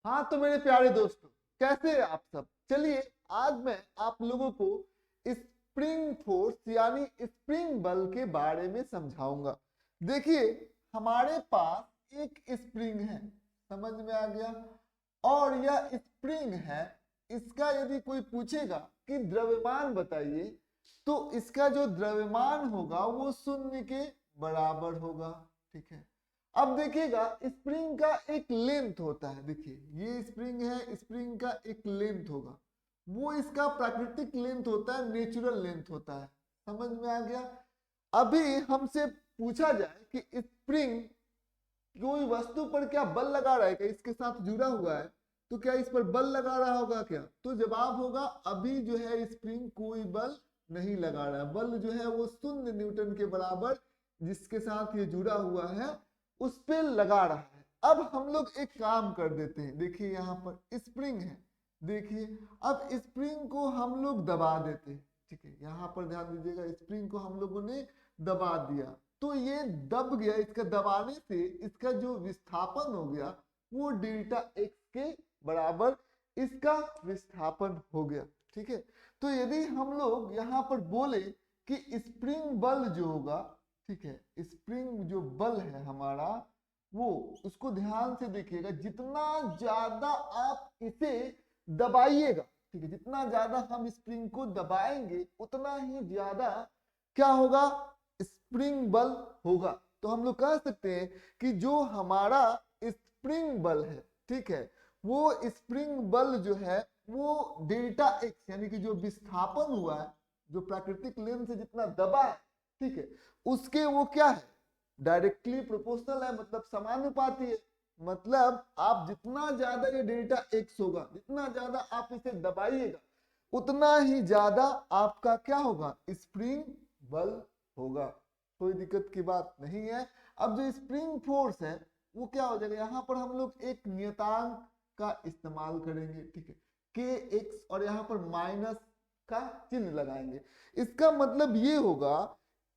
हाँ तो मेरे प्यारे दोस्तों, कैसे हैं आप सब। चलिए आज मैं आप लोगों को स्प्रिंग फोर्स यानी स्प्रिंग बल के बारे में समझाऊंगा। देखिए, हमारे पास एक स्प्रिंग है, समझ में आ गया। और यह स्प्रिंग है, इसका यदि कोई पूछेगा कि द्रव्यमान बताइए, तो इसका जो द्रव्यमान होगा वो शून्य के बराबर होगा। ठीक है, अब देखिएगा स्प्रिंग का एक लेंथ होता है। देखिए ये स्प्रिंग है, स्प्रिंग का एक लेंथ होगा, वो इसका प्राकृतिक लेंथ होता है, नेचुरल लेंथ होता है। समझ में आ गया। अभी हमसे पूछा जाए कि स्प्रिंग कोई वस्तु पर क्या बल लगा रहा है, क्या इसके साथ जुड़ा हुआ है, तो क्या इस पर बल लगा रहा होगा क्या? तो जवाब होगा अभी जो है स्प्रिंग कोई बल नहीं लगा रहा है। बल जो है वो शून्य न्यूटन के बराबर जिसके साथ ये जुड़ा हुआ है उस पे लगा रहा है। अब हम लोग एक काम कर देते हैं। देखिए यहाँ पर स्प्रिंग है, देखिए अब स्प्रिंग को हम लोग दबा देते हैं। ठीक है, यहाँ पर ध्यान दीजिएगा, स्प्रिंग को हम लोगों ने दबा दिया तो ये दब गया। इसका दबाने से इसका जो विस्थापन हो गया वो डेल्टा एक्स के बराबर इसका विस्थापन हो गया। ठीक है, तो यदि हम लोग यहाँ पर बोले कि स्प्रिंग बल जो होगा, ठीक है, स्प्रिंग जो बल है हमारा वो, उसको ध्यान से देखिएगा, जितना ज्यादा आप इसे दबाइएगा, ठीक है, जितना ज्यादा हम स्प्रिंग को दबाएंगे उतना ही ज्यादा क्या होगा, स्प्रिंग बल होगा। तो हम लोग कह सकते हैं कि जो हमारा स्प्रिंग बल है, ठीक है, वो स्प्रिंग बल जो है वो डेल्टा एक्स यानी कि जो विस्थापन हुआ है, जो प्राकृतिक लेंथ से जितना दबा है, ठीक है, उसके वो क्या है, डायरेक्टली प्रोपोर्शनल है, मतलब समानुपाती है। मतलब आप जितना ज्यादा ये डेल्टा एक्स होगा, जितना ज्यादा आप इसे दबाइएगा उतना ही ज्यादा आपका क्या होगा, स्प्रिंग बल होगा। कोई दिक्कत की बात नहीं है। अब जो स्प्रिंग फोर्स है वो क्या हो जाएगा, यहाँ पर हम लोग एक नियतांक का इस्तेमाल करेंगे। ठीक है, के एक्स और यहाँ पर माइनस का चिन्ह लगाएंगे। इसका मतलब ये होगा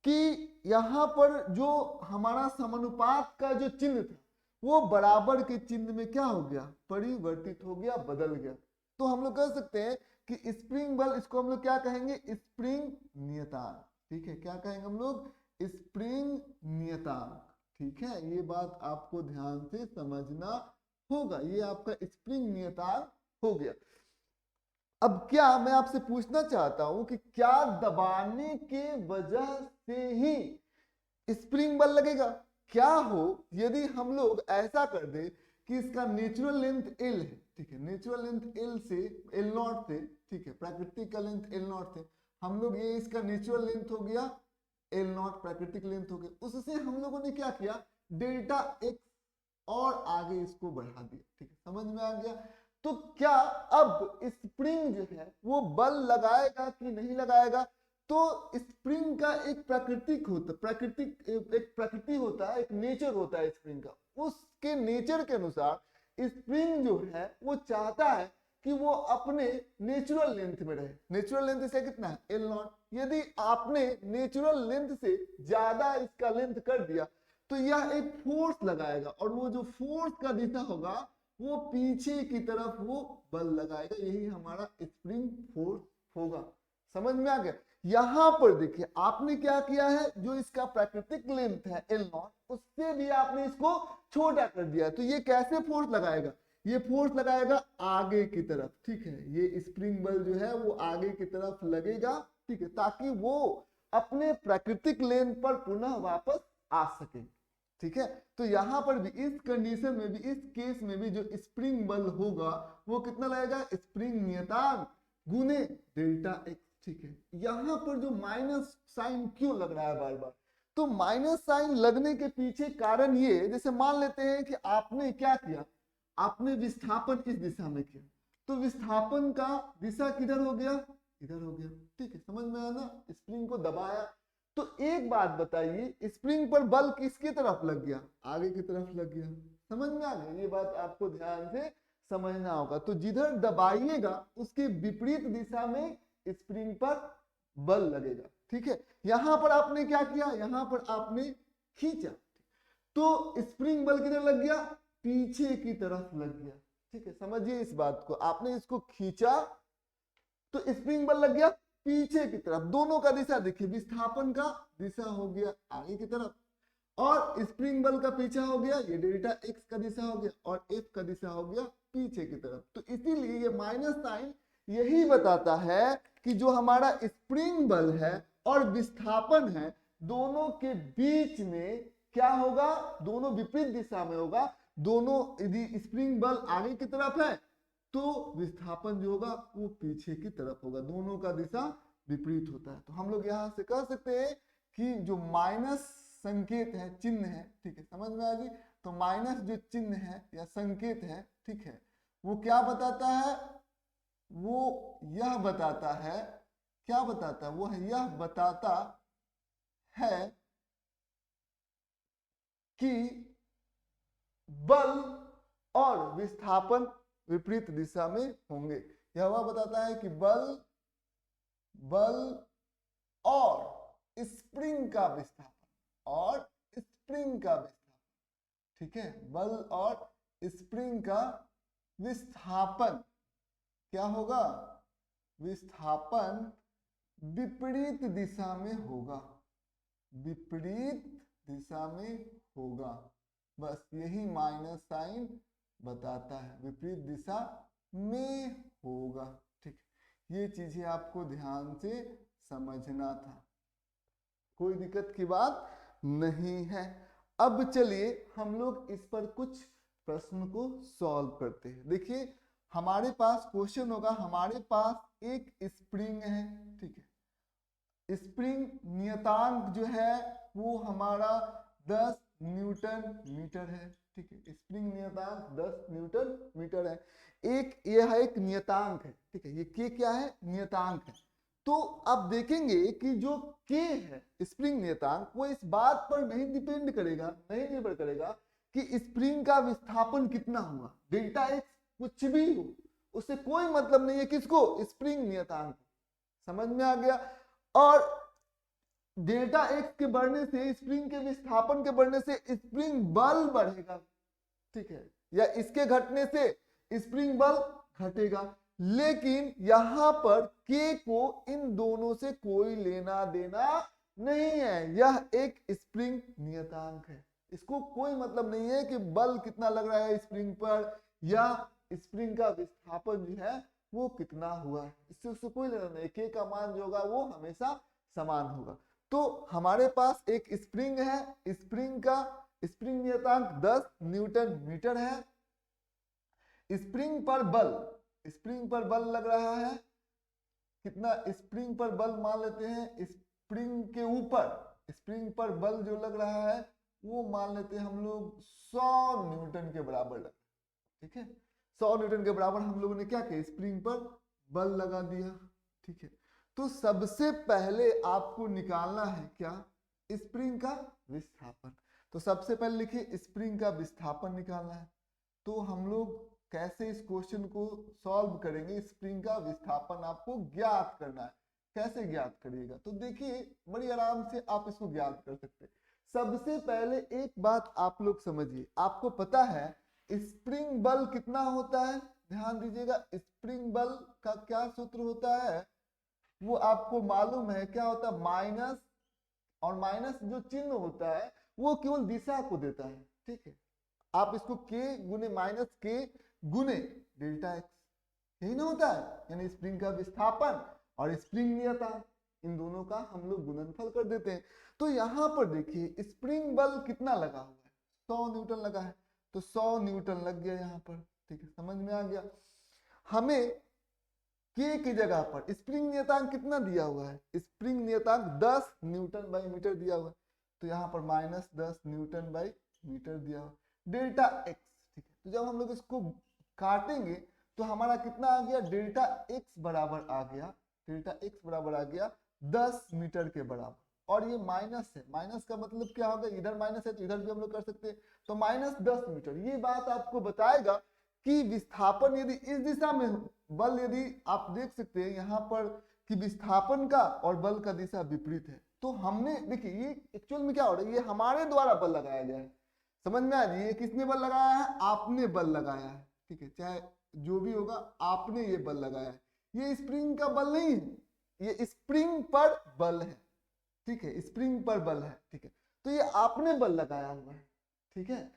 कि यहाँ पर जो हमारा समानुपात का जो चिन्ह था वो बराबर के चिन्ह में क्या हो गया, परिवर्तित हो गया, बदल गया। तो हम लोग कह सकते हैं कि स्प्रिंग बल, इसको हम लोग क्या कहेंगे, स्प्रिंग नियतांक। ठीक है, क्या कहेंगे हम लोग, स्प्रिंग नियतांक। ठीक है, ये बात आपको ध्यान से समझना होगा। ये आपका स्प्रिंग नियतांक हो गया। अब क्या मैं आपसे पूछना चाहता हूं कि क्या दबाने के वजह से ही स्प्रिंग बल लगेगा? क्या हो यदि हम लोग ऐसा कर दे कि इसका नेचुरल लेंथ एल है, ठीक है, नेचुरल लेंथ एल से, एल नॉट से, ठीक है, प्राकृतिक का लेंथ एल नॉट से, हम लोग ये इसका नेचुरल लेंथ हो गया एल नॉट, प्राकृतिक लेंथ हो गया, उससे हम लोगों ने क्या किया, डेल्टा एक्स और आगे इसको बढ़ा दिया। ठीक है, समझ में आ गया। तो क्या अब स्प्रिंग जो है वो बल लगाएगा कि नहीं लगाएगा? तो स्प्रिंग का एक प्राकृतिक होता, प्राकृतिक एक प्रकृति होता है, एक नेचर होता है स्प्रिंग का। उसके नेचर के अनुसार स्प्रिंग जो है वो चाहता है कि वो अपने नेचुरल लेंथ में रहे। नेचुरल लेंथ से कितना है, एल नॉट। यदि आपने नेचुरल लेंथ से ज्यादा इसका लेंथ कर दिया तो यह एक फोर्स लगाएगा, और वो जो फोर्स का दिशा होगा वो पीछे की तरफ वो बल लगाएगा। यही हमारा स्प्रिंग फोर्स होगा। समझ में आ गया। यहां पर देखिए आपने क्या किया है, जो इसका प्राकृतिक लेंथ है एल नॉट, उससे भी आपने इसको छोटा कर दिया है। तो ये कैसे फोर्स लगाएगा, ये फोर्स लगाएगा आगे की तरफ। ठीक है, ये स्प्रिंग बल जो है वो आगे की तरफ लगेगा, ठीक है, ताकि वो अपने प्राकृतिक लेंथ पर पुनः वापस आ सके। ठीक है, तो यहां पर भी इस कंडीशन में भी, इस केस में भी जो स्प्रिंग बल होगा वो कितना लगेगा, स्प्रिंग नियतांक गुने डेल्टा एक्स। ठीक है, यहां पर जो माइनस साइन क्यों लग रहा है बार बार, तो माइनस साइन लगने के पीछे कारण ये, जैसे मान लेते हैं कि आपने क्या किया, आपने विस्थापन इस दिशा में किया, तो विस्थापन का दिशा किधर हो गया, इधर हो गया। ठीक है, समझ में आया ना, स्प्रिंग को दबाया। तो एक बात बताइए, स्प्रिंग पर बल किसकी तरफ लग गया, आगे की तरफ लग गया। समझ में आ गया, ये बात आपको ध्यान से समझना होगा। तो जिधर दबाइएगा उसके विपरीत दिशा में स्प्रिंग पर बल लगेगा। ठीक है, यहां पर आपने क्या किया, यहां पर आपने खींचा तो स्प्रिंग बल किधर लग गया, पीछे की तरफ लग गया। ठीक है, समझिए इस बात को। आपने इसको खींचा तो स्प्रिंग बल लग गया पीछे की तरफ, दोनों का दिशा देखिए, विस्थापन का दिशा हो गया आगे की तरफ और स्प्रिंग बल का पीछा हो गया, ये डेल्टा एक्स का दिशा हो गया और एफ का दिशा हो गया पीछे की तरफ। तो इसीलिए ये माइनस साइन यही बताता है कि जो हमारा स्प्रिंग बल है और विस्थापन है दोनों के बीच में क्या होगा, दोनों विपरीत दिशा में होगा। दोनों यदि स्प्रिंग बल आगे की तरफ है तो विस्थापन जो होगा वो पीछे की तरफ होगा, दोनों का दिशा विपरीत होता है। तो हम लोग यहां से कह सकते हैं कि जो माइनस संकेत है, चिन्ह है, ठीक है, समझ में आ गई। तो माइनस जो चिन्ह है या संकेत है, ठीक है, वो क्या बताता है, वो यह बताता है, क्या बताता है, वो यह बताता है कि बल और विस्थापन विपरीत दिशा में होंगे। यह वह बताता है कि बल और स्प्रिंग का विस्थापन ठीक है, बल और स्प्रिंग का विस्थापन क्या होगा, विस्थापन विपरीत दिशा में होगा, विपरीत दिशा में होगा। बस यही माइनस साइन बताता है, विपरीत दिशा में होगा। ठीक, ये चीजें आपको ध्यान से समझना था, कोई दिक्कत की बात नहीं है। अब चलिए हम लोग इस पर कुछ प्रश्न को सॉल्व करते हैं। देखिए हमारे पास क्वेश्चन होगा, हमारे पास एक स्प्रिंग है, ठीक है, स्प्रिंग नियतांक जो है वो हमारा 10 न्यूटन मीटर है, ठीक है, स्प्रिंग नियतांक 10 न्यूटन मीटर है। यह एक नियतांक है, ठीक है, ये के क्या है, नियतांक है। तो आप देखेंगे कि जो के है स्प्रिंग नियतांक वो इस बात पर नहीं डिपेंड करेगा, नहीं निर्भर करेगा कि स्प्रिंग का विस्थापन कितना हुआ, डेल्टा एक्स कुछ भी हो, उससे कोई मतलब नहीं है किसको, स्प्रिंग नियतांक। समझ में आ गया। और डेल्टा एक्स के बढ़ने से, स्प्रिंग के विस्थापन के बढ़ने से स्प्रिंग बल बढ़ेगा, ठीक है, या इसके घटने से स्प्रिंग बल घटेगा। लेकिन यहां पर के को इन दोनों से कोई लेना देना नहीं है, यह एक स्प्रिंग नियतांक है, इसको कोई मतलब नहीं है कि बल कितना लग रहा है स्प्रिंग पर या स्प्रिंग का विस्थापन जो है वो कितना हुआ है, इससे उससे कोई लेना नहीं। के का मान जो होगा वो हमेशा समान होगा। तो हमारे पास एक स्प्रिंग है, स्प्रिंग नियतांक 10 न्यूटन मीटर है। स्प्रिंग पर बल लग रहा है कितना, स्प्रिंग पर बल मान लेते हैं, स्प्रिंग के ऊपर स्प्रिंग पर बल जो लग रहा है वो मान लेते हैं हम लोग 100 न्यूटन के बराबर लग, ठीक है, 100 न्यूटन के बराबर हम लोगों ने क्या किया, स्प्रिंग पर बल लगा दिया, ठीक है। तो सबसे पहले आपको निकालना है क्या, स्प्रिंग का विस्थापन। तो सबसे पहले लिखिए स्प्रिंग का विस्थापन निकालना है। तो हम लोग कैसे इस क्वेश्चन को सॉल्व करेंगे, स्प्रिंग का विस्थापन आपको ज्ञात करना है। कैसे ज्ञात करिएगा, तो देखिए बड़ी आराम से आप इसको ज्ञात कर सकते हैं। सबसे पहले एक बात आप लोग समझिए, आपको पता है स्प्रिंग बल कितना होता है, ध्यान दीजिएगा, स्प्रिंग बल का क्या सूत्र होता है वो आपको मालूम है, क्या होता है, माइनस, और माइनस जो चिन्ह होता है वो केवल दिशा को देता है, ठीक है। आप इसको के गुने माइनस के गुने डेल्टा एक्स, यही ना होता है, यानी स्प्रिंग का विस्थापन और स्प्रिंग नियतांक, इन दोनों का हम लोग गुणनफल कर देते हैं। तो यहाँ पर देखिए स्प्रिंग बल कितना लगा हुआ है, 100 न्यूटन लगा है, तो 100 न्यूटन लग गया यहाँ पर, ठीक है, समझ में आ गया। हमें के की जगह पर स्प्रिंग नियतांक कितना दिया हुआ है, स्प्रिंग नियतांक 10 न्यूटन बाई मीटर दिया हुआ है, तो यहाँ पर माइनस 10 न्यूटन बाई मीटर दिया हुआ डेल्टा एक्स, ठीक है। तो जब हम लोग इसको काटेंगे तो हमारा कितना आ गया, डेल्टा एक्स बराबर आ गया, डेल्टा एक्स बराबर आ गया 10 मीटर के बराबर। और ये माइनस है, माइनस का मतलब क्या होगा, इधर माइनस है तो इधर भी हम लोग कर सकते हैं, तो माइनस 10 मीटर। ये बात आपको बताएगा कि विस्थापन यदि इस दिशा में, बल यदि आप देख सकते हैं यहाँ पर कि विस्थापन का और बल का दिशा विपरीत है, तो हमने देखिए ये एक्चुअल में क्या हो रहा है, ये हमारे द्वारा बल लगाया गया है, समझ में आ रही है, किसने बल लगाया है, आपने बल लगाया है, ठीक है, चाहे जो भी होगा आपने ये बल लगाया है, ये स्प्रिंग का बल नहीं है, ये स्प्रिंग पर बल है, ठीक है, स्प्रिंग पर बल है, ठीक है, तो ये आपने बल लगाया हुआ है, ठीक है।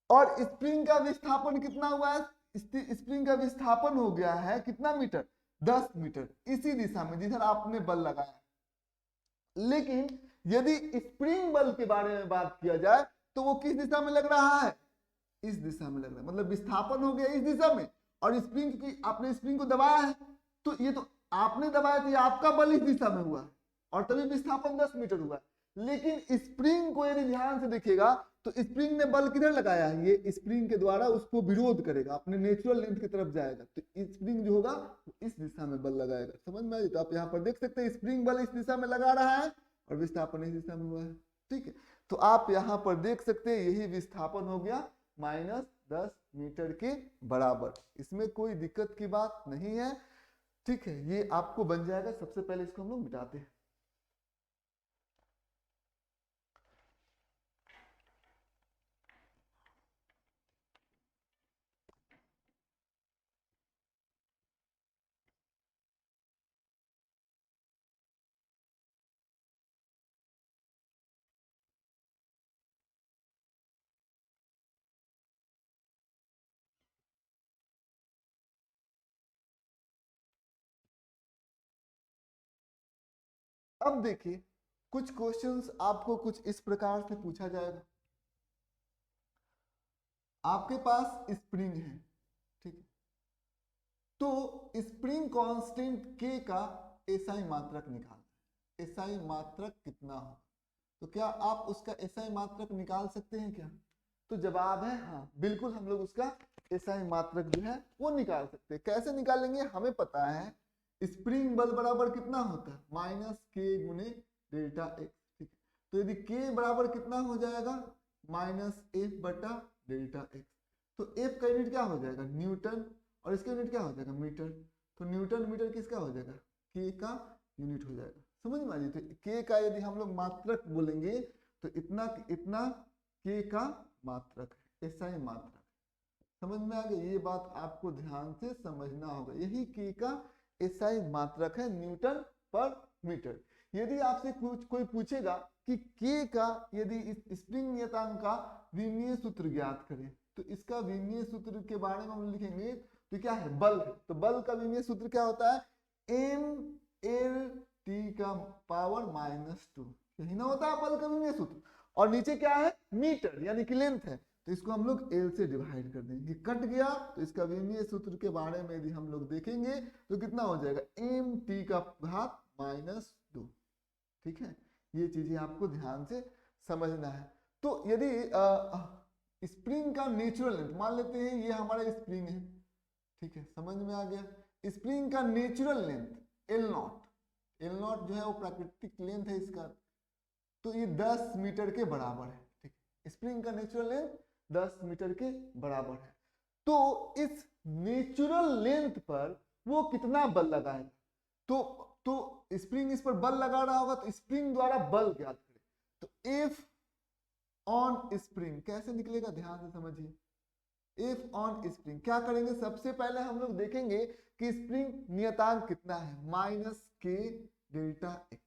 और स्प्रिंग का विस्थापन कितना हुआ है, स्प्रिंग का विस्थापन हो गया है कितना मीटर, 10 मीटर, इसी दिशा में जिधर आपने बल लगाया। लेकिन यदि स्प्रिंग बल के बारे में बात किया जाए तो वो किस दिशा में लग रहा है, इस दिशा में लग रहा है, मतलब विस्थापन हो गया इस दिशा में, और स्प्रिंग की आपने स्प्रिंग को दबाया है, तो ये तो आपने दबाया, तो ये आपका बल इस दिशा में हुआ और तभी विस्थापन 10 मीटर हुआ। लेकिन स्प्रिंग को यदि ध्यान से देखिएगा तो स्प्रिंग ने बल किधर लगाया है, ये स्प्रिंग के द्वारा उसको विरोध करेगा, अपने नेचुरल लेंथ की तरफ जाएगा, तो स्प्रिंग जो होगा इस दिशा में बल लगाएगा। समझ में आई? तो आप यहाँ पर देख सकते हैं स्प्रिंग बल इस दिशा में लगा रहा है और विस्थापन इस दिशा में हुआ है, ठीक है। तो आप यहाँ पर देख सकते हैं यही विस्थापन हो गया -10 मीटर के बराबर, इसमें कोई दिक्कत की बात नहीं है, ठीक है। ये आपको बन जाएगा। सबसे पहले इसको हम लोग मिटाते हैं। अब देखिए कुछ क्वेश्चंस आपको कुछ इस प्रकार से पूछा जाएगा। आपके पास स्प्रिंग है, ठीक है, तो स्प्रिंग कांस्टेंट के का एसआई मात्रक निकालना है। एसआई मात्रक कितना हो, तो क्या आप उसका एसआई मात्रक निकाल सकते हैं क्या? तो जवाब है हाँ, बिल्कुल हम लोग उसका एसआई मात्रक जो है वो निकाल सकते हैं। कैसे निकालेंगे? हमें पता है स्प्रिंग बल बराबर कितना होता है, -k गुने डेल्टा x, ठीक है। तो यदि k बराबर कितना हो जाएगा, -f बटा डेल्टा x, तो f का यूनिट क्या हो जाएगा, न्यूटन, और इसका यूनिट क्या हो जाएगा, मीटर। तो न्यूटन मीटर किसका हो जाएगा, k का यूनिट हो जाएगा। समझ में आ रही? तो k का यदि हम लोग मात्रक बोलेंगे तो इतना इतना k का मात्रक है, एसआई मात्रक। समझ में आ गया? ये बात आपको ध्यान से समझना होगा, यही k का एसआई मात्रक है, न्यूटन पर मीटर। यदि आपसे कोई पूछेगा कि k का यदि इस स्प्रिंग नियतांक का विमीय सूत्र ज्ञात करें, तो इसका विमीय सूत्र के बारे में हम लिखेंगे तो क्या है, बल है। तो बल का विमीय सूत्र क्या होता है, mLT का पावर -2, यही ना होता है बल का विमीय सूत्र। और नीचे क्या है, मीटर यानी कि लेंथ है, तो इसको हम लोग L से डिवाइड कर देंगे, कट गया। तो इसका विमीय सूत्र के बारे में यदि हम लोग देखेंगे तो कितना हो जाएगा, mt का घात -2, ठीक है। ये चीजें आपको ध्यान से समझना है। तो यदि स्प्रिंग का नेचुरल लेंथ मान लेते हैं, ये हमारा स्प्रिंग है, ठीक है, समझ में आ गया। स्प्रिंग का नेचुरल लेंथ L0 जो है वो प्राकृतिक लेंथ है इसका, तो ये 10 मीटर के बराबर है, ठीक है। स्प्रिंग का नेचुरल लेंथ 10 मीटर के बराबर है। तो इस नेचुरल लेंथ पर वो कितना बल लगाएगा, तो स्प्रिंग इस पर बल लगा रहा होगा, तो स्प्रिंग द्वारा बल ज्ञात करें। तो एफ ऑन स्प्रिंग कैसे निकलेगा, ध्यान से समझिए। एफ ऑन स्प्रिंग क्या करेंगे, सबसे पहले हम लोग देखेंगे कि स्प्रिंग नियतांक कितना है, -k डेल्टा x।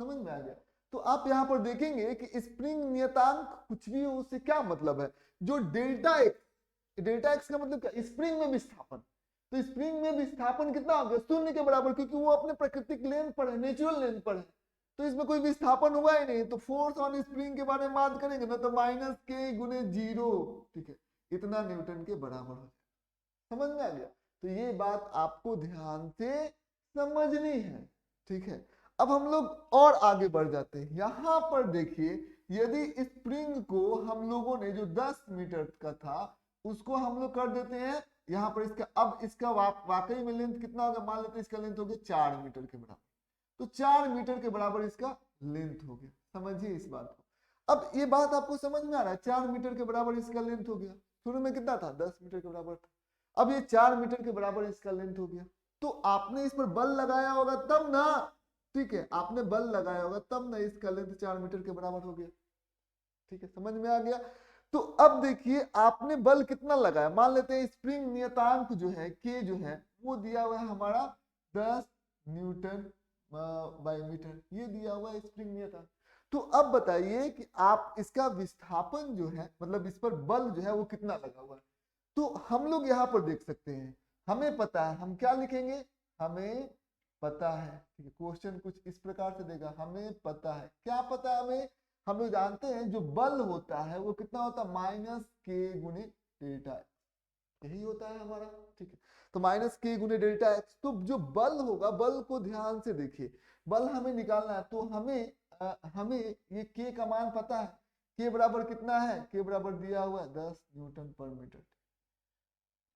समझ में आ गया? तो आप यहां पर देखेंगे कि स्प्रिंग नियतांक कुछ भी हो, उससे क्या मतलब है, जो डेल्टा x का मतलब क्या, स्प्रिंग में विस्थापन। तो स्प्रिंग में विस्थापन कितना हो गया, 0 के बराबर, क्योंकि वो अपने प्राकृतिक लेंथ पर है, नेचुरल लेंथ पर है, तो इसमें कोई विस्थापन हुआ ही नहीं। तो फोर्स ऑन स्प्रिंग के बारे में बात करेंगे ना, तो -k गुने 0, ठीक है, इतना न्यूटन के बराबर हो जाए। समझ में आ गया? तो ये बात आपको ध्यान से समझनी है, ठीक है। अब हम लोग और आगे बढ़ जाते हैं। यहां पर देखिए, यदि स्प्रिंग को हम लोगों ने जो 10 मीटर का था उसको हम लोग कर देते हैं यहां पर इसका, अब इसका वाकई में लेंथ कितना होगा, मान लेते हैं इसका लेंथ हो गया 4 मीटर के बराबर, तो 4 मीटर के बराबर इसका लेंथ हो गया। समझिए इस बात को। अब ये बात आपको समझ में आ रहा है, 4 मीटर के बराबर इसका लेंथ हो गया, शुरू में कितना था, 10 मीटर के बराबर था, अब ये 4 मीटर के बराबर इसका लेंथ हो गया। तो आपने इस पर बल लगाया होगा तब ना, ठीक है, आपने बल लगाया होगा तब ना इसका लेंथ 4 मीटर के बराबर हो गया, ठीक है, समझ में आ गया। तो अब देखिए आपने बल कितना लगाया, मान लेते हैं स्प्रिंग नियतांक जो है के जो है वो दिया हुआ है हमारा 10 न्यूटन बाई मीटर, ये दिया हुआ है स्प्रिंग नियतांक। तो अब बताइए कि आप इसका विस्थापन जो है मतलब इस पर बल जो है वो कितना लगा हुआ है। तो हम लोग यहाँ पर देख सकते हैं, हमें पता है, हम क्या लिखेंगे, हमें पता है, ठीक है। क्वेश्चन कुछ इस प्रकार से देगा, हमें पता है, क्या पता है हमें, हम लोग जानते हैं जो बल होता है वो कितना होता है, माइनस के गुने डेल्टा, यही होता है हमारा, ठीक है। तो माइनस के गुने डेल्टा एक्स, तो जो बल होगा, बल को ध्यान से देखिए, बल हमें निकालना है, तो हमें ये के का मान पता है, के बराबर कितना है, के बराबर दिया हुआ है 10 न्यूटन पर मीटर,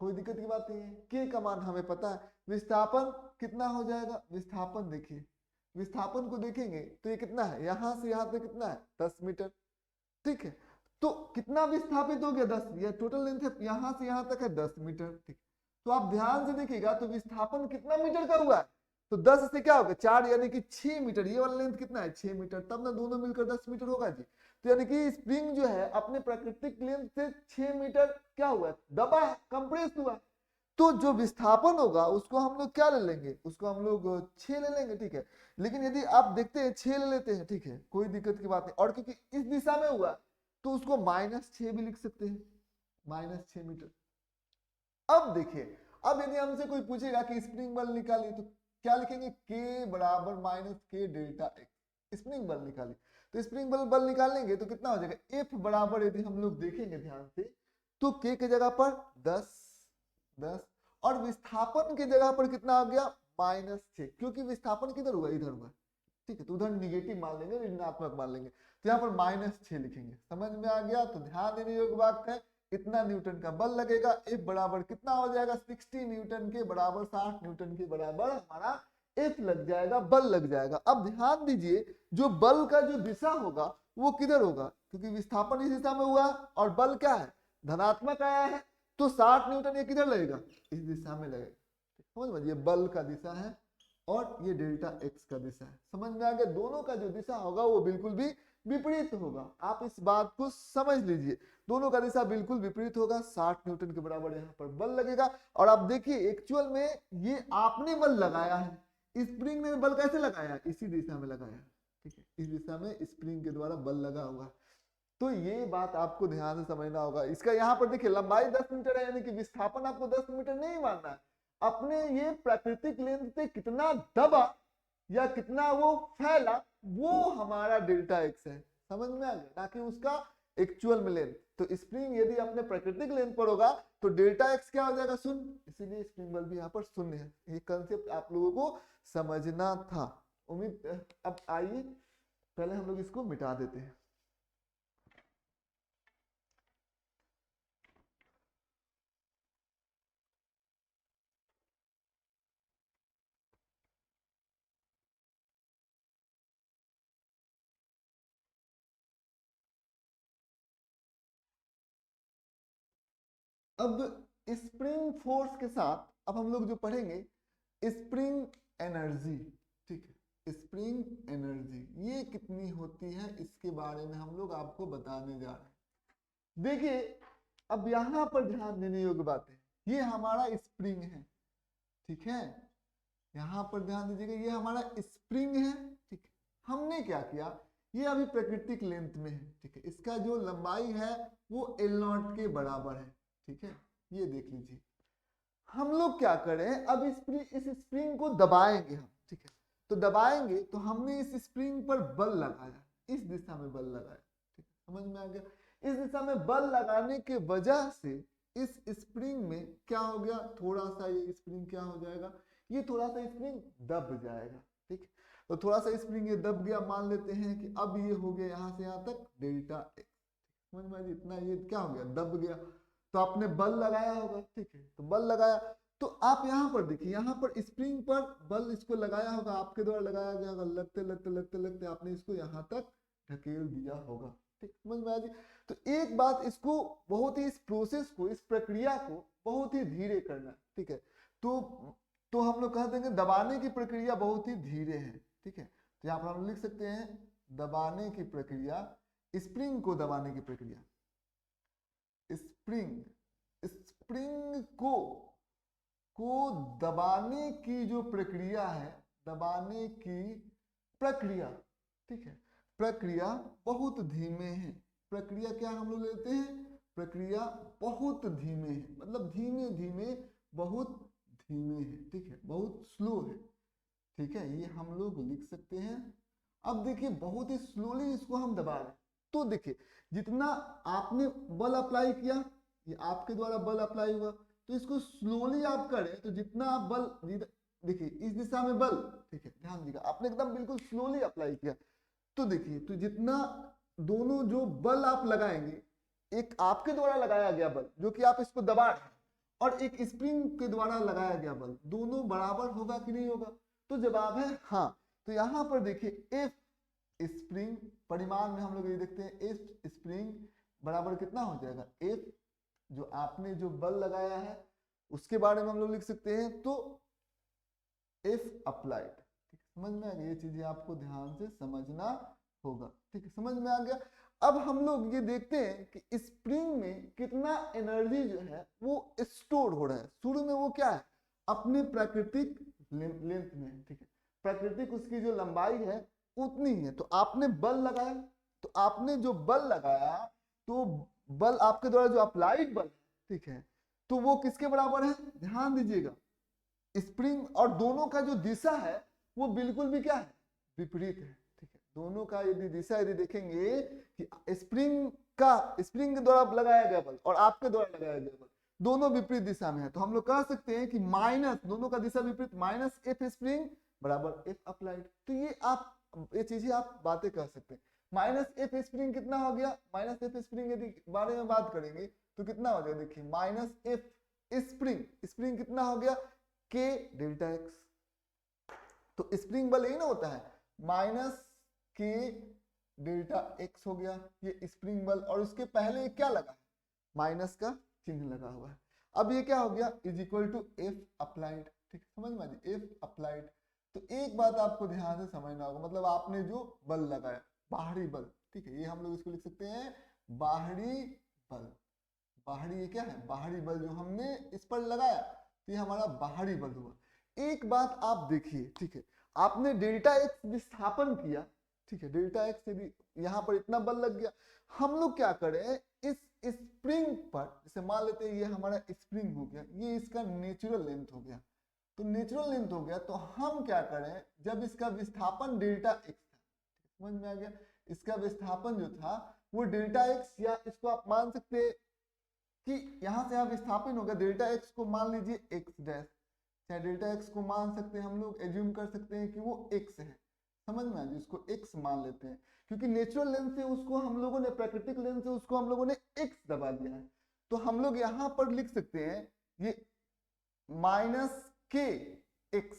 कोई दिक्कत की बात नहीं है, के का मान हमें पता है। विस्थापन कितना हो जाएगा, विस्थापन देखिए, विस्थापन को देखेंगे तो ये कितना है, यहां से यहां तक कितना है 10 मीटर, ठीक है। तो कितना विस्थापित हो गया 10, यह टोटल लेंथ है, यहां से यहां तक है 10 मीटर, ठीक। तो आप ध्यान से देखिएगा तो विस्थापन कितना मीटर का हुआ है, तो 10 से क्या होगा 4 यानी कि 6 मीटर, ये वाला लेंथ कितना है 6 मीटर, तब ना दोनों मिलकर 10 मीटर होगा जी। तो यानी कि स्प्रिंग जो है अपने प्राकृतिक लेंथ से 6 मीटर क्या हुआ, दबा है, कंप्रेस हुआ। तो जो विस्थापन होगा उसको हम लोग क्या ले लेंगे, उसको हम लोग 6 ले लेंगे, ठीक है। लेकिन यदि आप देखते हैं 6 ले लेते हैं, ठीक है, कोई दिक्कत की बात नहीं, और क्योंकि इस दिशा में हुआ तो उसको -6 भी लिख सकते हैं, -6 मीटर। अब देखिए, अब यदि हमसे कोई पूछेगा कि स्प्रिंग बल निकालिए तो क्या लिखेंगे, के बराबर -k डेल्टा एक्स, स्प्रिंग बल निकालिए। तो स्प्रिंग बल निकालेंगे तो कितना हो जाएगा, एफ बराबर यदि हम लोग देखेंगे ध्यान से तो के की जगह पर 10 और विस्थापन की जगह पर कितना आ गया -6, क्योंकि विस्थापन किधर हुआ, इधर हुआ, ठीक है। तो उधर निगेटिव मान लेंगे, ऋणात्मक मान लेंगे, तो यहाँ पर -6 लिखेंगे, समझ में आ गया। तो ध्यान देने योग्य बात है, इतना न्यूटन का बल लगेगा, एफ बराबर कितना हो जाएगा 60 न्यूटन के बराबर, 60 न्यूटन के बराबर हमारा एफ लग जाएगा, बल लग जाएगा। अब ध्यान दीजिए जो बल का जो दिशा होगा वो किधर होगा, क्योंकि विस्थापन इस दिशा में हुआ और बल क्या है धनात्मक आया है, तो 60 न्यूटन ये किधर लगेगा, इस दिशा में लगेगा, समझ में, ये बल का दिशा है और ये डेल्टा एक्स का दिशा है, समझ में आ गया। दोनों का जो दिशा होगा वो बिल्कुल भी विपरीत होगा, आप इस बात को समझ लीजिए, दोनों का दिशा बिल्कुल विपरीत होगा, 60 न्यूटन के बराबर यहाँ पर बल लगेगा। और आप देखिए एक्चुअल में ये आपने बल लगाया है, स्प्रिंग ने बल कैसे लगाया, इसी दिशा में लगाया, ठीक है, इस दिशा में स्प्रिंग के द्वारा बल लगा हुआ है। तो ये बात आपको ध्यान से समझना होगा। इसका यहाँ पर देखिए लंबाई 10 मीटर है, यानी कि विस्थापन आपको 10 मीटर नहीं मानना है, अपने ये प्राकृतिक लेंथ से कितना दबा या कितना वो फैला वो हमारा डेल्टा एक्स है, समझ में आ गया, ना कि उसका एक्चुअल में लेंथ। तो स्प्रिंग यदि अपने प्राकृतिक लेंथ पर होगा तो डेल्टा एक्स क्या हो जाएगा, शून्य, इसीलिए स्प्रिंग बल भी यहाँ पर शून्य है। ये कंसेप्ट आप लोगों को समझना था, उम्मीद। अब आइए पहले हम लोग इसको मिटा देते हैं। अब स्प्रिंग फोर्स के साथ अब हम लोग जो पढ़ेंगे स्प्रिंग एनर्जी, ठीक है, स्प्रिंग एनर्जी ये कितनी होती है इसके बारे में हम लोग आपको बताने जा रहे हैं। देखिए अब यहां पर ध्यान देने योग्य बात है, ये हमारा स्प्रिंग है, ठीक है, यहां पर ध्यान दीजिएगा ये हमारा स्प्रिंग है, ठीक है। हमने क्या किया, ये अभी प्राकृतिक लेंथ में है, ठीक है, इसका जो लंबाई है वो L0 के बराबर है, ठीक है, ये देख लीजिए। हम लोग क्या करें, अब इस स्प्रिंग को दबाएंगे हम, ठीक है, तो दबाएंगे तो हमने इस स्प्रिंग पर बल लगाया, इस दिशा में बल लगाया, ठीक है, समझ में आ गया। इस दिशा में बल लगाने के वजह से इस स्प्रिंग में क्या हो गया, थोड़ा सा ये स्प्रिंग क्या हो जाएगा, ये थोड़ा सा स्प्रिंग दब जाएगा, ठीक है। तो थोड़ा सा स्प्रिंग ये दब गया, मान लेते हैं कि अब ये हो गया यहाँ से यहाँ तक डेल्टा एक्स, समझ में आ गया, इतना ये क्या हो गया दब गया, तो आपने बल लगाया होगा, ठीक है, तो बल लगाया, तो आप यहाँ पर देखिए, यहाँ पर स्प्रिंग पर बल इसको लगाया होगा, आपके द्वारा लगाया गया होगा, लगते लगते लगते लगते आपने इसको यहाँ तक ढकेल दिया होगा, ठीक, समझ में आ गई। तो एक बात, इसको बहुत ही, इस प्रोसेस को, इस प्रक्रिया को बहुत ही धीरे करना, ठीक है। तो हम लोग कह देंगे दबाने की प्रक्रिया बहुत ही धीरे है, ठीक है। तो यहाँ पर हम लिख सकते हैं दबाने की प्रक्रिया, स्प्रिंग को दबाने की प्रक्रिया, स्प्रिंग स्प्रिंग को दबाने की जो प्रक्रिया है, दबाने की प्रक्रिया, ठीक है, प्रक्रिया बहुत धीमे है। प्रक्रिया क्या हम लोग लेते हैं, प्रक्रिया बहुत धीमे है, मतलब धीमे धीमे बहुत धीमे है, ठीक है, बहुत स्लो है, ठीक है, ये हम लोग लिख सकते हैं। अब देखिए बहुत ही स्लोली इसको हम दबा रहे हैं, तो देखिए जितना आपने बल अप्लाई किया, ये आपके द्वारा बल अप्लाई हुआ, तो इसको स्लोली आप करें तो जितना आप बल, देखिए इस दिशा में बल, ठीक है, ध्यान दीजिएगा, आपने एकदम बिल्कुल स्लोली अप्लाई किया, तो देखिए तो जितना दोनों जो बल आप लगाएंगे, एक आपके द्वारा लगाया गया बल जो कि आप इसको दबा रहे हैं, और एक स्प्रिंग के द्वारा लगाया गया बल, दोनों बराबर होगा कि नहीं होगा, तो जवाब है हाँ। तो यहां पर देखिए एफ स्प्रिंग, परिमाण में हम लोग ये देखते हैं, एफ स्प्रिंग बराबर कितना हो जाएगा, एफ जो आपने जो बल लगाया है उसके बारे में हम लोग लिख सकते हैं, तो एफ अप्लाइड, समझ में आ गया, ये चीजें आपको ध्यान से समझना होगा, ठीक है, समझ में आ गया। अब हम लोग ये देखते हैं कि स्प्रिंग में कितना एनर्जी जो है वो स्टोर हो रहा है। शुरू में वो क्या है, अपने प्राकृतिक लेंथ में, ठीक है, प्राकृतिक उसकी जो लंबाई है उतनी है, तो आपने बल लगाया, तो आपने जो बल लगाया, तो बल आपके द्वारा जो अप्लाइड बल, ठीक है, तो वो किसके बराबर है, ध्यान दीजिएगा, स्प्रिंग और दोनों का जो दिशा है वो बिल्कुल भी क्या है, विपरीत है, ठीक है, दोनों का यदि दिशा यदि देखेंगे कि स्प्रिंग के द्वारा लगाया गया बल और आपके द्वारा लगाया गया बल दोनों विपरीत दिशा में है, तो हम लोग कह सकते हैं कि माइनस, दोनों का दिशा विपरीत, माइनस एफ स्प्रिंग बराबर एफ अप्लाइड। तो ये आप, ये चीजें आप बातें कह सकते हैं। माइनस एफ स्प्रिंग कितना हो गया, माइनस एफ स्प्रिंग यदि बारे में बात करेंगे तो कितना हो जाएगा, देखिए माइनस एफ स्प्रिंग कितना हो गया, के डेल्टा एक्स, तो स्प्रिंग बल यही ना होता है, माइनस के डेल्टा एक्स हो गया, ये स्प्रिंग बल, और उसके पहले क्या लगा है, माइनस का चिन्ह लगा हुआ है। अब ये क्या हो गया, is equal to F applied, ठीक है, समझ में आ गया, एफ अप्लाइड। तो एक बात आपको ध्यान से समझना होगा, मतलब आपने जो बल लगाया, बाहरी बल, ठीक है, ये हम लोग इसको लिख सकते हैं बाहरी बल, बाहरी ये क्या है, बाहरी बल जो हमने इस पर लगाया, तो ये हमारा बाहरी बल हुआ। एक बात आप देखिए, ठीक है, आपने डेल्टा एक्स विस्थापन किया, ठीक है, डेल्टा एक्स यदि यहाँ पर इतना बल लग गया, हम लोग क्या करें, इस स्प्रिंग पर, जैसे मान लेते हैं ये हमारा स्प्रिंग हो गया, ये इसका नेचुरल लेंथ हो गया, तो नेचुरल लेंथ हो गया, तो हम क्या करें, जब इसका विस्थापन डेल्टा एक्स था, समझ में आ गया, इसका विस्थापन जो था वो डेल्टा एक्स, या इसको आप मान सकते हैं कि यहां से आप विस्थापन होगा डेल्टा एक्स को मान लीजिए एक्स डैश, चाहे डेल्टा एक्स को मान सकते हैं, हम लोग एज्यूम कर सकते हैं कि वो एक्स है, समझ में आ गया, इसको एक्स मान लेते हैं, क्योंकि नेचुरल लेंथ से उसको हम लोगों ने, प्राकृतिक लेंथ से उसको हम लोगों ने एक्स दबा दिया है, तो हम लोग यहां पर लिख सकते हैं ये माइनस के एक्स,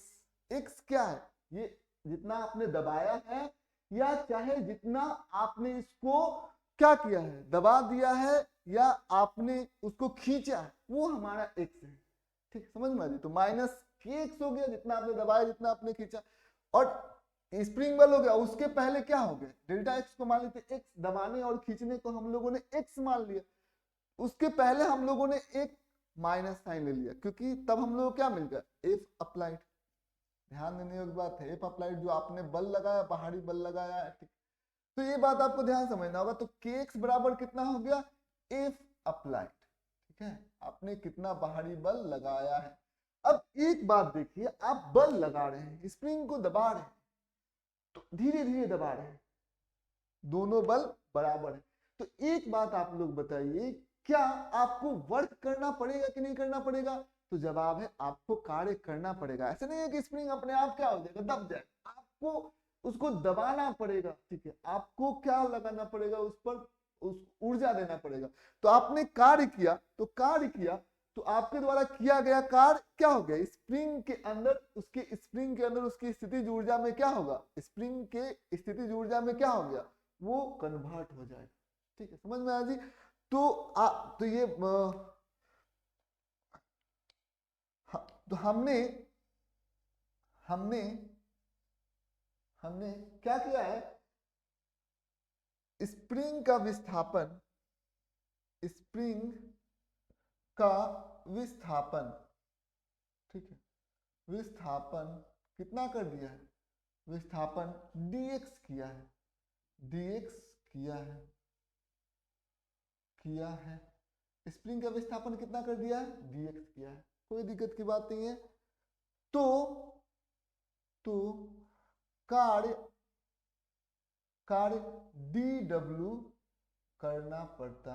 एक्स क्या है, ये जितना आपने दबाया है, या चाहे जितना आपने इसको क्या किया है, दबा दिया है, या आपने उसको खींचा है, वो हमारा एक्स है, ठीक, समझ में आ गया, तो माइनस के एक्स हो गया, जितना आपने दबाया, जितना आपने खींचा, और स्प्रिंग बल हो गया, उसके पहले क्या हो गया, डेल्टा एक्स को मान लेते, एक्स दबाने और खींचने को हम लोगों ने एक्स मान लिया, उसके पहले हम लोगों ने एक माइनस साइन ले लिया, क्योंकि तब हम लोग क्या मिल गया, एफ अप्लाइड, ध्यान देने योग्य बात है, एफ अप्लाइड जो आपने बल लगाया, बाहरी बल लगाया है, ठीक, तो ये बात आपको ध्यान समझना होगा, तो के एक्स बराबर कितना हो गया, एफ अप्लाइड, ठीक है, आपने कितना बाहरी बल लगाया है। अब एक बात देखिए, आप बल लगा रहे हैं, स्प्रिंग को दबा रहे हैं, तो धीरे धीरे दबा रहे हैं, दोनों बल बराबर है, तो एक बात आप लोग बताइए, क्या आपको वर्क करना पड़ेगा कि नहीं करना पड़ेगा, तो जवाब है आपको कार्य करना पड़ेगा। ऐसे नहीं है कि स्प्रिंग अपने आप क्या हो जाएगा, दब जाएगा, आपको उसको दबाना पड़ेगा, ठीक है, आपको क्या लगाना पड़ेगा, उस पर उस ऊर्जा देना पड़ेगा। तो आपने कार्य किया, तो कार्य किया, तो आपके द्वारा किया गया कार्य क्या हो गया, स्प्रिंग के अंदर, उसकी स्प्रिंग के अंदर उसकी स्थितिज ऊर्जा में क्या होगा, स्प्रिंग के स्थितिज ऊर्जा में क्या हो गया, वो कन्वर्ट हो जाएगा, ठीक है, समझ में आ जी। तो ये तो हमने हमने हमने क्या किया है, स्प्रिंग का विस्थापन, स्प्रिंग का विस्थापन, ठीक है, विस्थापन कितना कर दिया है, विस्थापन dx किया है, dx किया है, स्प्रिंग का विस्थापन कितना कर दिया है, dx किया है, कोई दिक्कत की बात नहीं है। तो कार्य dw करना पड़ता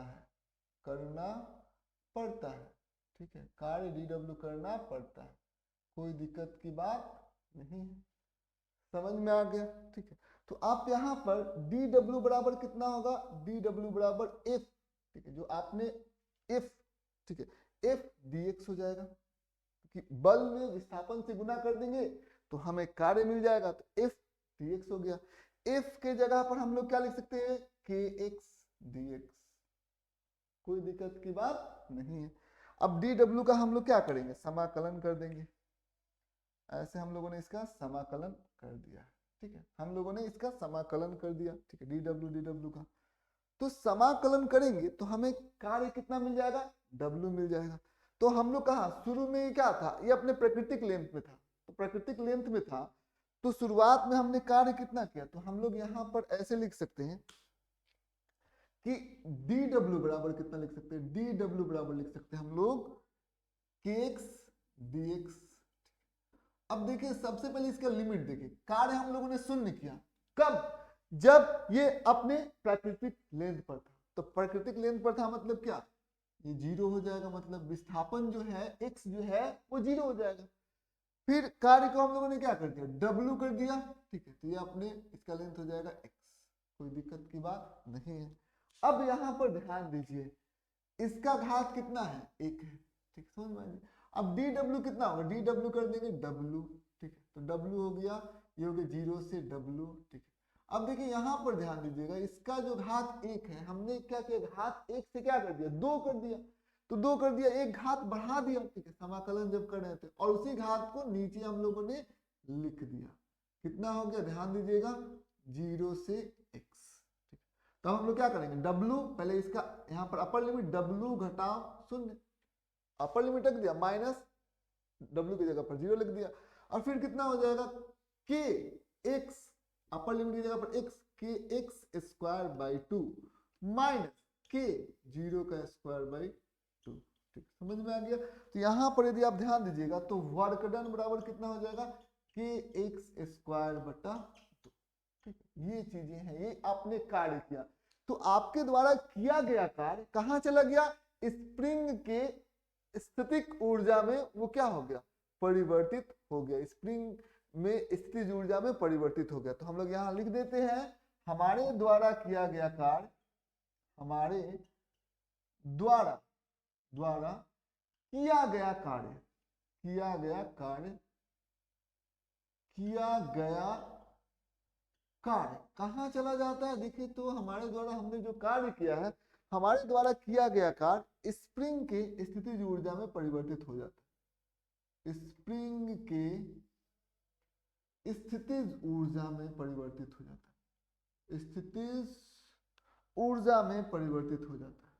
है, ठीक है, कार्य dw करना पड़ता है, कोई दिक्कत की बात नहीं है, समझ में आ गया, ठीक है। तो आप यहाँ पर dw बराबर कितना होगा, dw बराबर f, ठीक है, जो आपने f, ठीक है, f dx हो जाएगा, क्योंकि बल में विस्थापन से गुना कर देंगे तो हमें कार्य मिल जाएगा, तो f dx हो गया। f के जगह पर हम लोग क्या लिख सकते हैं, kx dx, कोई दिक्कत की बात नहीं है। अब dw का हम लोग क्या करेंगे, समाकलन कर देंगे, ऐसे हम लोगों ने इसका समाकलन कर दिया, ठीक है, हम लोगों ने इसका समाकलन कर दिया, ठीक है, dw का। तो समाकलन करेंगे तो हमें कार्य कितना मिल जाएगा, w मिल जाएगा। तो हम लोग कहा शुरू में क्या था, ये अपने प्राकृतिक लेंथ में था, तो प्राकृतिक लेंथ में था तो शुरुआत में हमने कार्य कितना किया, तो हम लोग यहाँ पर ऐसे लिख सकते हैं कि dw बराबर कितना लिख सकते हैं, dw बराबर लिख सकते हैं हम लोग kx dx। अब देखिए सबसे पहले इसका लिमिट देखिए, कार्य हम लोगों ने शून्य किया, कब, जब ये अपने प्राकृतिक लेंथ पर था, तो प्राकृतिक लेंथ पर था मतलब क्या, ये जीरो हो जाएगा, मतलब विस्थापन जो है x जो है वो जीरो हो जाएगा। फिर कार्य को हम लोगों ने क्या कर दिया, w कर दिया, ठीक है, तो ये अपने इसका लेंथ हो जाएगा x, कोई दिक्कत की बात नहीं है। अब यहाँ पर ध्यान दीजिए, इसका घात कितना है, एक है, ठीक, समझ में आएगी। अब dw कितना होगा, dw कर देंगे w, ठीक है, तो w हो गया, ये हो गया 0 से w, ठीक है। अब देखिए यहाँ पर ध्यान दीजिएगा, इसका जो घात एक है, हमने क्या किया, घात एक से क्या कर दिया, दो कर दिया, तो दो कर दिया, एक घात बढ़ा दिया, ठीक है, समाकलन जब कर रहे थे, और उसी घात को नीचे हम लोगों ने लिख दिया, कितना हो गया, ध्यान दीजिएगा 0 से x, ठीक। तो हम लोग क्या करेंगे, w पहले इसका यहाँ पर अपर लिमिट w घटाओ शून्य, अपर लिमिट रख दिया, माइनस w की जगह पर 0 लिख दिया, और फिर कितना हो जाएगा, k x, अपर लिमिट की जगह पर x, k x square by 2 minus k 0 का स्क्वायर बाई 2, ठीक, समझ में आ गया। तो यहाँ पर यदि आप ध्यान दीजिएगा तो वर्क डन बराबर कितना हो जाएगा, k x स्क्वायर बटा 2, ठीक, ये चीजें हैं, ये आपने कार्य किया। तो आपके द्वारा किया गया कार्य कहाँ चला गया, स्प्रिंग के स्थितिक ऊर्जा में वो क्या हो गया, परिवर्तित हो गया, स्प्रिंग में स्थितिज ऊर्जा में परिवर्तित हो गया। तो हम लोग यहाँ लिख देते हैं, हमारे द्वारा किया गया कार्य, हमारे द्वारा किया गया कार्य कहाँ चला जाता है, देखिए तो हमारे द्वारा हमने जो कार्य किया है, हमारे द्वारा किया गया कार्य स्प्रिंग के स्थितिज ऊर्जा में परिवर्तित हो जाता है, स्प्रिंग के स्थितिज ऊर्जा में परिवर्तित हो जाता है, स्थितिज ऊर्जा में परिवर्तित हो जाता है,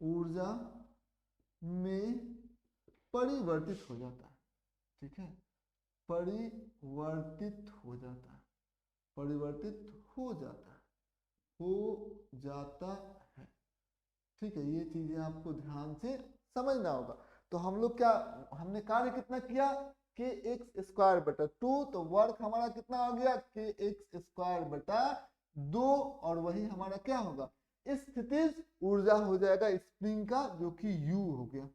ऊर्जा में परिवर्तित हो जाता है, ठीक है, परिवर्तित हो जाता है, ठीक है, ये चीजें आपको ध्यान से समझना होगा। तो हम लोग क्या, हमने कार्य कितना किया, के एक्स स्क्वायर बटा 2, तो वर्क हमारा कितना हो गया, के एक्स स्क्वायर बटा 2, और वही हमारा क्या होगा, स्थितिज ऊर्जा हो जाएगा स्प्रिंग का, जो कि U हो गया,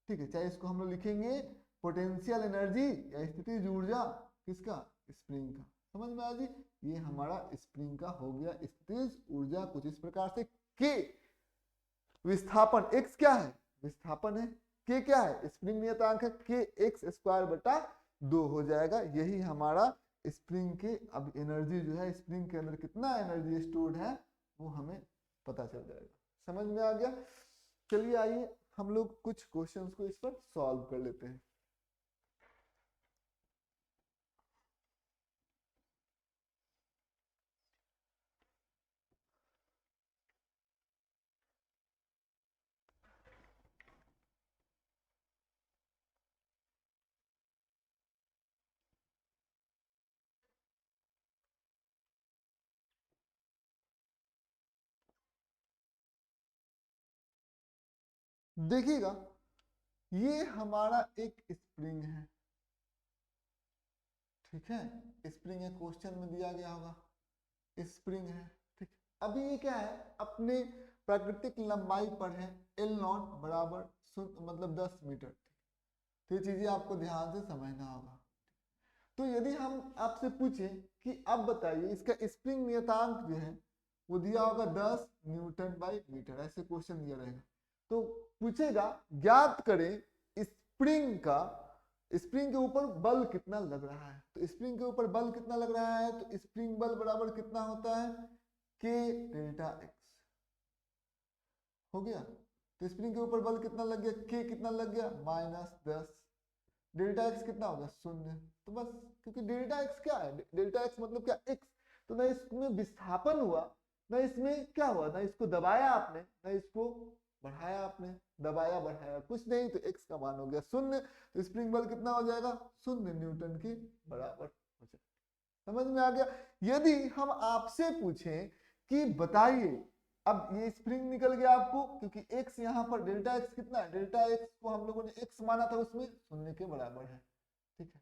ठीक है, चाहे इसको हम लोग लिखेंगे पोटेंशियल एनर्जी या स्थितिज ऊर्जा, किसका, स्प्रिंग का, समझ में आ जी। ये हमारा स्प्रिंग का हो गया स्थितिज ऊर्जा कुछ इस प्रकार से, के विस्थापन x क्या है, विस्थापन है, k क्या है, स्प्रिंग नियतांक है, k x स्क्वायर बटा 2 हो जाएगा, यही हमारा स्प्रिंग के, अब एनर्जी जो है स्प्रिंग के अंदर कितना एनर्जी स्टोर्ड है वो हमें पता चल जाएगा, समझ में आ गया। चलिए आइए हम लोग कुछ क्वेश्चंस को इस पर सॉल्व कर लेते हैं। देखिएगा ये हमारा एक स्प्रिंग है, ठीक है, स्प्रिंग है, क्वेश्चन में दिया गया होगा स्प्रिंग है, ठीक। अभी ये क्या है, अपने प्राकृतिक लंबाई पर है, एल नॉट बराबर मतलब 10 मीटर। तो ये चीजें आपको ध्यान से समझना होगा। तो यदि हम आपसे पूछें कि अब बताइए इसका स्प्रिंग नियतांक जो है वो दिया होगा 10 न्यूटन बाई मीटर, ऐसे क्वेश्चन दिया रहेगा। तो पूछेगा ज्ञात करें स्प्रिंग का, स्प्रिंग के ऊपर बल कितना लग रहा है। तो स्प्रिंग के ऊपर बल कितना लग रहा है, तो स्प्रिंग बल बराबर कितना होता है, के डेल्टा एक्स। हो गया। तो स्प्रिंग के ऊपर बल कितना लग गया, के कितना लग गया, -10, डेल्टा एक्स कितना होगा 0। तो बस, क्योंकि डेल्टा एक्स क्या है, डेल्टा एक्स मतलब क्या, एक्स। तो ना इसमें विस्थापन हुआ, ना इसमें क्या हुआ, ना इसको दबाया आपने, ना इसको बढ़ाया आपने, दबाया बढ़ाया कुछ नहीं, तो एक्स का मान हो गया 0। तो स्प्रिंग बल कितना हो जाएगा, 0 न्यूटन के बराबर हो जाएगा। समझ में आ गया। यदि हम आपसे पूछें कि बताइए, अब ये स्प्रिंग निकल गया आपको, क्योंकि x यहाँ पर डेल्टा x कितना है, डेल्टा x को हम लोगों ने x माना था, उसमें 0 के बराबर है, ठीक है।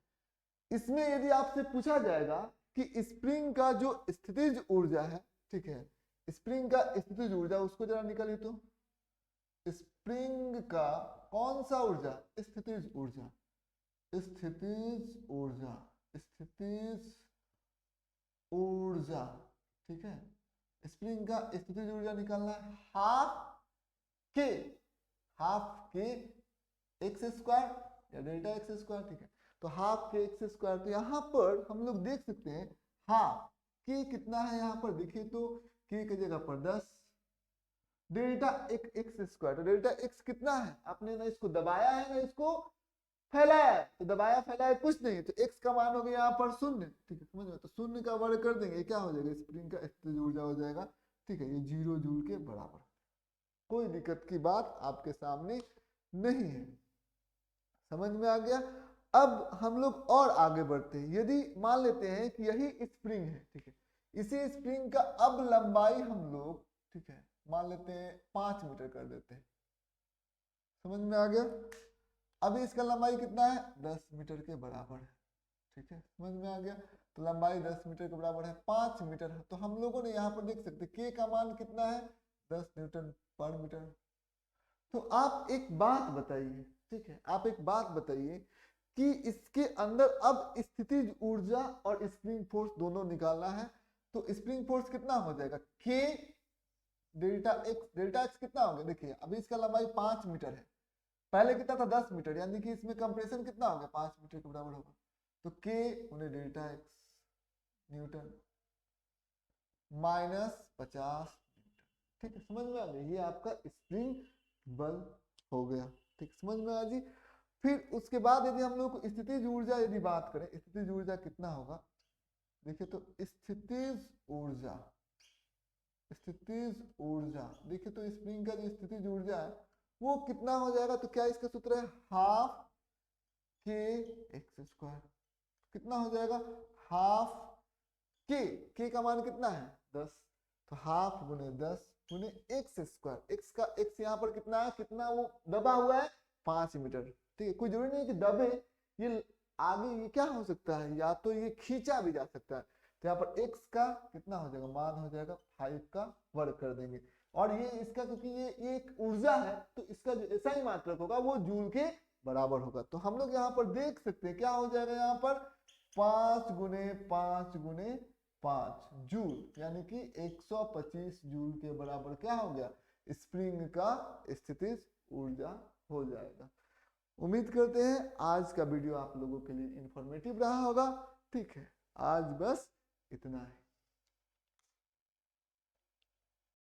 इसमें यदि आपसे पूछा जाएगा कि स्प्रिंग का जो स्थितिज ऊर्जा है, ठीक है, स्प्रिंग का स्थितिज ऊर्जा, उसको जरा निकालिए। तो स्प्रिंग का कौन सा ऊर्जा, स्थितिज ऊर्जा, स्थितिज ऊर्जा, स्थितिज ऊर्जा, ठीक है। स्प्रिंग का स्थितिज ऊर्जा निकालना है हाफ के एक्स स्क्वायर या डेल्टा एक्स स्क्वायर, ठीक है। तो हाफ के एक्स स्क्वायर, तो यहाँ पर हम लोग देख सकते हैं हाफ के कितना है, यहाँ पर देखिए तो के की जगह पर 10 डेल्टा एक्स स्क्वायर। तो डेल्टा एक्स कितना है, आपने ना इसको दबाया है ना इसको फैलाया है, तो दबाया फैलाया कुछ नहीं, तो x का मान हो गया यहाँ पर 0, ठीक है, समझ में। तो 0 का वर्ग कर देंगे, क्या हो जाएगा, स्प्रिंग का स्थितिज ऊर्जा हो जाएगा, ठीक है, ये 0 जूल के बराबर। कोई दिक्कत की बात आपके सामने नहीं है, समझ में आ गया। अब हम लोग और आगे बढ़ते हैं। यदि मान लेते हैं कि यही स्प्रिंग है, ठीक है, इसी स्प्रिंग का अब लंबाई हम लोग, ठीक है, मान लेते हैं 5 मीटर कर देते हैं, समझ में आ गया। अभी इसका लंबाई कितना है, 10 मीटर के बराबर है, ठीक है, समझ में आ गया। तो लंबाई 10 मीटर के बराबर है, 5 मीटर है। तो हम लोगों ने यहाँ पर देख सकते के का मान कितना है, 10 न्यूटन पर मीटर। तो आप एक बात बताइए, ठीक है, आप एक बात बताइए कि इसके अंदर अब स्थितिज ऊर्जा और स्प्रिंग फोर्स दोनों निकालना है। तो स्प्रिंग फोर्स कितना हो जाएगा, के डेल्टा एक्स कितना हो गया, देखिए अभी इसका लंबाई 5 मीटर है, पहले कितना था 10 मीटर, यानी कि इसमें कंप्रेशन कितना होगा, 5 मीटर के बराबर होगा। तो के उन्हें डेल्टा एक्स न्यूटन -50 न्यूटन, ठीक है, समझ में आ गया। ये आपका स्प्रिंग बल हो गया, ठीक, समझ में आ जी। फिर उसके बाद यदि हम लोग स्थितिज ऊर्जा यदि बात करें, स्थितिज ऊर्जा कितना होगा, देखिए तो स्थितिज ऊर्जा, स्थितिज ऊर्जा देखिए तो स्प्रिंग का जो स्थितिज ऊर्जा है वो कितना हो जाएगा, तो क्या इसका सूत्र है, हाफ के एक्स स्क्वायर। कितना हो जाएगा, हाफ के का मान कितना है 10, तो हाफ गुने 10 गुने एक्स स्क्वायर, एक्स का एक्स यहाँ पर कितना है, कितना वो दबा हुआ है 5 मीटर, ठीक है। कोई जरूरी नहीं कि दबे, ये आगे ये क्या हो सकता है, या तो ये खींचा भी जा सकता है। तो यहाँ पर x का कितना हो जाएगा, मान हो जाएगा 5 का वर्ग कर देंगे। और ये इसका क्योंकि ये एक ऊर्जा है, तो इसका जो SI मात्रक होगा वो जूल के बराबर होगा। तो हम लोग यहाँ पर देख सकते हैं क्या हो जाएगा, यहाँ पर 5 गुने 5 गुने 5 जूल, यानी कि 125 जूल के बराबर क्या हो गया, स्प्रिंग का स्थितिज ऊर्जा हो जाएगा। उम्मीद करते हैं आज का वीडियो आप लोगों के लिए इंफॉर्मेटिव रहा होगा, ठीक है, आज बस इतना है।